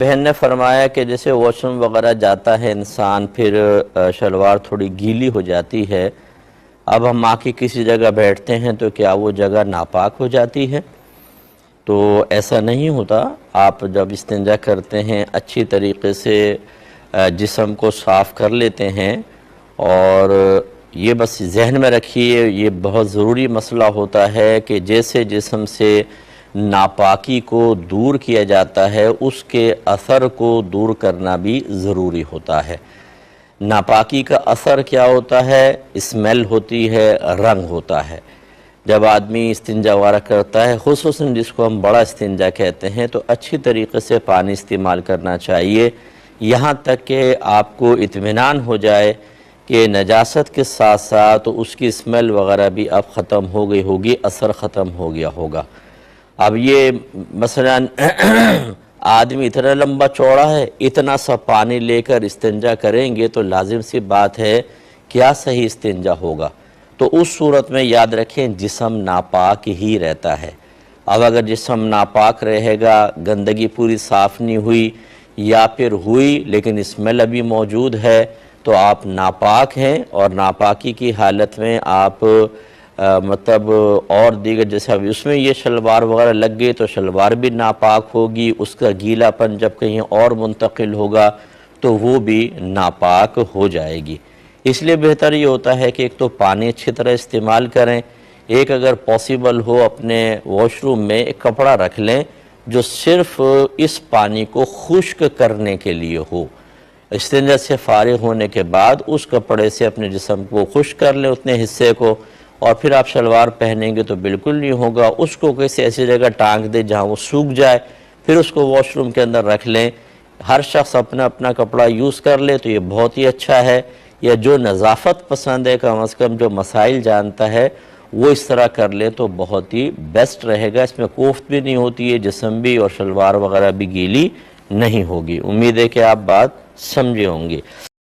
بہن نے فرمایا کہ جیسے واش روم وغیرہ جاتا ہے انسان، پھر شلوار تھوڑی گیلی ہو جاتی ہے، اب ہم آ کے کسی جگہ بیٹھتے ہیں تو کیا وہ جگہ ناپاک ہو جاتی ہے؟ تو ایسا نہیں ہوتا۔ آپ جب استنجا کرتے ہیں اچھی طریقے سے جسم کو صاف کر لیتے ہیں، اور یہ بس ذہن میں رکھیے، یہ بہت ضروری مسئلہ ہوتا ہے کہ جیسے جسم سے ناپاکی کو دور کیا جاتا ہے، اس کے اثر کو دور کرنا بھی ضروری ہوتا ہے۔ ناپاکی کا اثر کیا ہوتا ہے؟ اسمیل ہوتی ہے، رنگ ہوتا ہے۔ جب آدمی استنجا وغیرہ کرتا ہے، خصوصاً جس کو ہم بڑا استنجا کہتے ہیں، تو اچھی طریقے سے پانی استعمال کرنا چاہیے، یہاں تک کہ آپ کو اطمینان ہو جائے کہ نجاست کے ساتھ ساتھ اس کی اسمیل وغیرہ بھی اب ختم ہو گئی ہوگی، اثر ختم ہو گیا ہوگا۔ اب یہ مثلاً آدمی اتنا لمبا چوڑا ہے، اتنا سا پانی لے کر استنجا کریں گے تو لازم سی بات ہے کیا صحیح استنجا ہوگا؟ تو اس صورت میں یاد رکھیں جسم ناپاک ہی رہتا ہے۔ اب اگر جسم ناپاک رہے گا، گندگی پوری صاف نہیں ہوئی یا پھر ہوئی لیکن اسمیل ابھی موجود ہے، تو آپ ناپاک ہیں، اور ناپاکی کی حالت میں آپ مطلب اور دیگر جیسے اب اس میں یہ شلوار وغیرہ لگ گئی تو شلوار بھی ناپاک ہوگی، اس کا گیلا پن جب کہیں اور منتقل ہوگا تو وہ بھی ناپاک ہو جائے گی۔ اس لیے بہتر یہ ہوتا ہے کہ ایک تو پانی اچھی طرح استعمال کریں، ایک اگر پاسبل ہو اپنے واش روم میں ایک کپڑا رکھ لیں جو صرف اس پانی کو خشک کرنے کے لیے ہو۔ استنجا سے فارغ ہونے کے بعد اس کپڑے سے اپنے جسم کو خشک کر لیں اتنے حصے کو، اور پھر آپ شلوار پہنیں گے تو بالکل نہیں ہوگا۔ اس کو کسی ایسی جگہ ٹانگ دیں جہاں وہ سوکھ جائے، پھر اس کو واش روم کے اندر رکھ لیں۔ ہر شخص اپنا اپنا کپڑا یوز کر لے تو یہ بہت ہی اچھا ہے، یا جو نظافت پسند ہے کم از کم جو مسائل جانتا ہے وہ اس طرح کر لے تو بہت ہی بیسٹ رہے گا۔ اس میں کوفت بھی نہیں ہوتی ہے، جسم بھی اور شلوار وغیرہ بھی گیلی نہیں ہوگی۔ امید ہے کہ آپ بات سمجھے ہوں گے۔